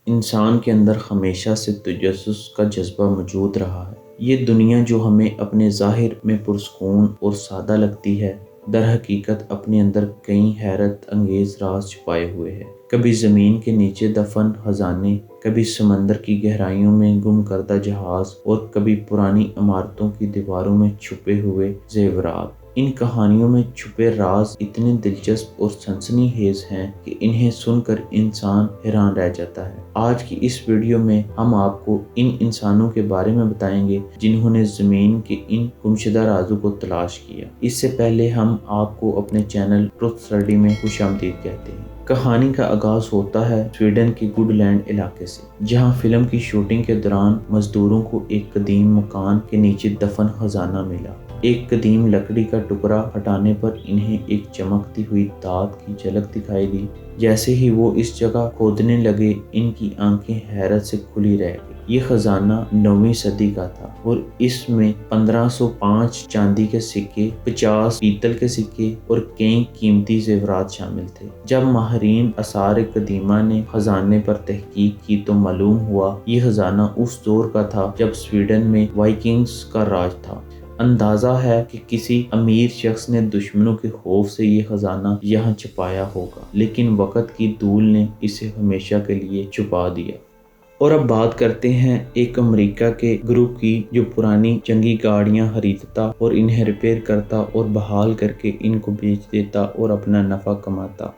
انسان کے اندر ہمیشہ سے تجسس کا جذبہ موجود رہا ہے۔ یہ دنیا جو ہمیں اپنے ظاہر میں پرسکون اور سادہ لگتی ہے، در حقیقت اپنے اندر کئی حیرت انگیز راز چھپائے ہوئے ہے۔ کبھی زمین کے نیچے دفن خزانے، کبھی سمندر کی گہرائیوں میں گم کردہ جہاز، اور کبھی پرانی عمارتوں کی دیواروں میں چھپے ہوئے زیورات۔ ان کہانیوں میں چھپے راز اتنے دلچسپ اور سنسنی خیز ہیں کہ انہیں سن کر انسان حیران رہ جاتا ہے۔ آج کی اس ویڈیو میں ہم آپ کو ان انسانوں کے بارے میں بتائیں گے جنہوں نے زمین کے ان گمشدہ رازوں کو تلاش کیا۔ اس سے پہلے ہم آپ کو اپنے چینل ٹروتھ اسٹڈی میں خوش آمدید کہتے ہیں۔ کہانی کا آغاز ہوتا ہے سویڈن کے گڈ لینڈ علاقے سے، جہاں فلم کی شوٹنگ کے دوران مزدوروں کو ایک قدیم مکان کے نیچے دفن خزانہ ملا۔ ایک قدیم لکڑی کا ٹکڑا ہٹانے پر انہیں ایک چمکتی ہوئی دھات کی جھلک دکھائی دی۔ جیسے ہی وہ اس جگہ کھودنے لگے، ان کی آنکھیں حیرت سے کھلی رہ گئی۔ یہ خزانہ 9ویں صدی کا تھا اور اس میں 1505 چاندی کے سکے، 50 پیتل کے سکے اور کئی قیمتی زیورات شامل تھے۔ جب ماہرین آثار قدیمہ نے خزانے پر تحقیق کی تو معلوم ہوا یہ خزانہ اس دور کا تھا جب سویڈن میں وائکنگز کا راج تھا۔ اندازہ ہے کہ کسی امیر شخص نے دشمنوں کے خوف سے یہ خزانہ یہاں چھپایا ہوگا، لیکن وقت کی دھول نے اسے ہمیشہ کے لیے چھپا دیا۔ اور اب بات کرتے ہیں ایک امریکہ کے گروپ کی جو پرانی جنگی گاڑیاں خریدتا اور انہیں ریپیئر کرتا اور بحال کر کے ان کو بیچ دیتا اور اپنا نفع کماتا۔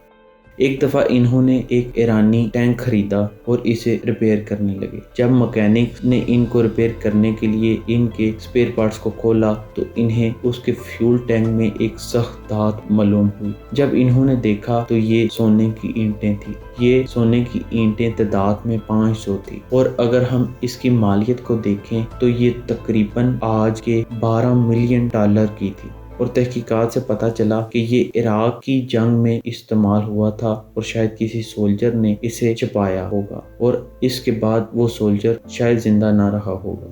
ایک دفعہ انہوں نے ایک ایرانی ٹینک خریدا اور اسے ریپیئر کرنے لگے۔ جب مکینک نے ان کو ریپیئر کرنے کے لیے ان کے اسپیئر پارٹس کو کھولا تو انہیں اس کے فیول ٹینک میں ایک سخت دھات معلوم ہوئی۔ جب انہوں نے دیکھا تو یہ سونے کی اینٹیں تھیں۔ یہ سونے کی اینٹیں تعداد میں 500 تھی، اور اگر ہم اس کی مالیت کو دیکھیں تو یہ تقریباً آج کے $12 ملین کی تھی۔ اور تحقیقات سے پتہ چلا کہ یہ عراق کی جنگ میں استعمال ہوا تھا اور شاید کسی سولجر نے اسے چھپایا ہوگا، اور اس کے بعد وہ سولجر شاید زندہ نہ رہا ہوگا۔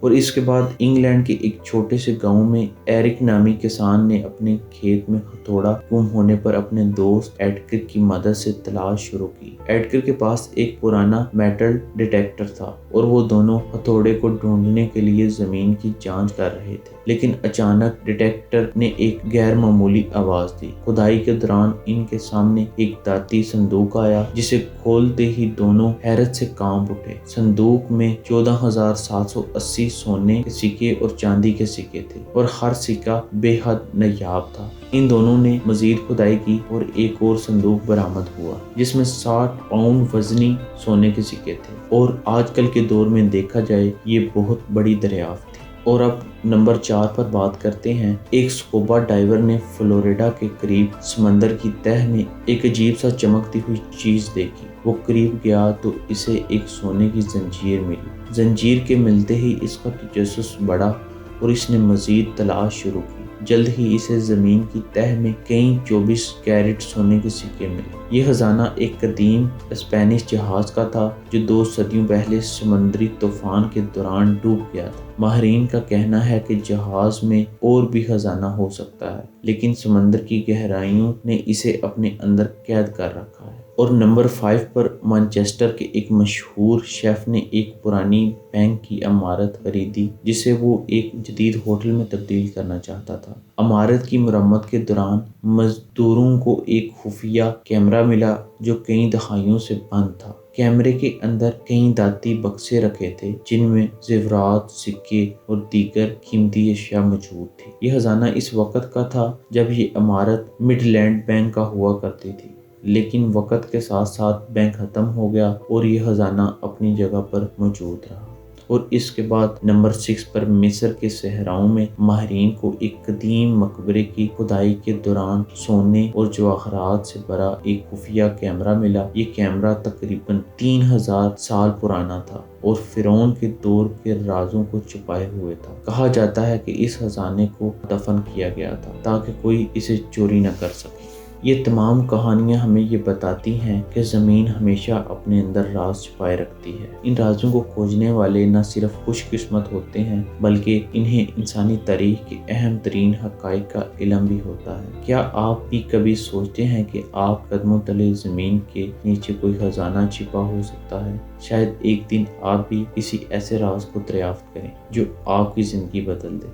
اور اس کے بعد انگلینڈ کے ایک چھوٹے سے گاؤں میں ایرک نامی کسان نے اپنے کھیت میں ہتھوڑا گم ہونے پر اپنے دوست ایڈگر کی مدد سے تلاش شروع کی۔ ایڈگر کے پاس ایک پرانا میٹل ڈیٹیکٹر تھا اور وہ دونوں ہتھوڑے کو ڈھونڈنے کے لیے زمین کی جانچ کر رہے تھے، لیکن اچانک ڈیٹیکٹر نے ایک غیر معمولی آواز دی۔ کھدائی کے دوران ان کے سامنے ایک دھاتی صندوق آیا، جسے کھولتے ہی دونوں حیرت سے کانپ اٹھے۔ صندوق میں 14,780 سونے کے سکے اور چاندی کے سکے تھے، اور ہر سکہ بے حد نایاب تھا۔ ان دونوں نے مزید کھدائی کی اور ایک اور صندوق برآمد ہوا جس میں 60 پاؤنڈ وزنی سونے کے سکے تھے، اور آج کل کے دور میں دیکھا جائے یہ بہت بڑی دریافت تھی۔ اور اب نمبر 4 پر بات کرتے ہیں۔ ایک سکوبا ڈائیور نے فلوریڈا کے قریب سمندر کی تہہ میں ایک عجیب سا چمکتی ہوئی چیز دیکھی۔ وہ قریب گیا تو اسے ایک سونے کی زنجیر ملی۔ زنجیر کے ملتے ہی اس کا تجسس بڑھا اور اس نے مزید تلاش شروع کی۔ جلد ہی اسے زمین کی تہہ میں کئی 24 کیرٹ سونے کے سکے ملے۔ یہ خزانہ ایک قدیم اسپینش جہاز کا تھا جو 2 صدیوں پہلے سمندری طوفان کے دوران ڈوب گیا تھا۔ ماہرین کا کہنا ہے کہ جہاز میں اور بھی خزانہ ہو سکتا ہے، لیکن سمندر کی گہرائیوں نے اسے اپنے اندر قید کر رکھا ہے۔ اور نمبر 5 پر مانچسٹر کے ایک مشہور شیف نے ایک پرانی بینک کی عمارت خریدی جسے وہ ایک جدید ہوٹل میں تبدیل کرنا چاہتا تھا۔ عمارت کی مرمت کے دوران مزدوروں کو ایک خفیہ کیمرہ ملا جو کئی دہائیوں سے بند تھا۔ کیمرے کے اندر کئی دھاتی بکسے رکھے تھے جن میں زیورات، سکے اور دیگر قیمتی اشیاء موجود تھی۔ یہ خزانہ اس وقت کا تھا جب یہ عمارت مڈ لینڈ بینک کا ہوا کرتی تھی، لیکن وقت کے ساتھ ساتھ بینک ختم ہو گیا اور یہ خزانہ اپنی جگہ پر موجود رہا۔ اور اس کے بعد نمبر 6 پر مصر کے صحراؤں میں ماہرین کو ایک قدیم مقبرے کی کھدائی کے دوران سونے اور جواہرات سے بھرا ایک خفیہ کیمرہ ملا۔ یہ کیمرہ تقریباً 3000 سال پرانا تھا اور فرعون کے دور کے رازوں کو چھپائے ہوئے تھا۔ کہا جاتا ہے کہ اس خزانے کو دفن کیا گیا تھا تاکہ کوئی اسے چوری نہ کر سکے۔ یہ تمام کہانیاں ہمیں یہ بتاتی ہیں کہ زمین ہمیشہ اپنے اندر راز چھپائے رکھتی ہے۔ ان رازوں کو کھوجنے والے نہ صرف خوش قسمت ہوتے ہیں بلکہ انہیں انسانی تاریخ کے اہم ترین حقائق کا علم بھی ہوتا ہے۔ کیا آپ بھی کبھی سوچتے ہیں کہ آپ قدموں تلے زمین کے نیچے کوئی خزانہ چھپا ہو سکتا ہے؟ شاید ایک دن آپ بھی کسی ایسے راز کو دریافت کریں جو آپ کی زندگی بدل دے۔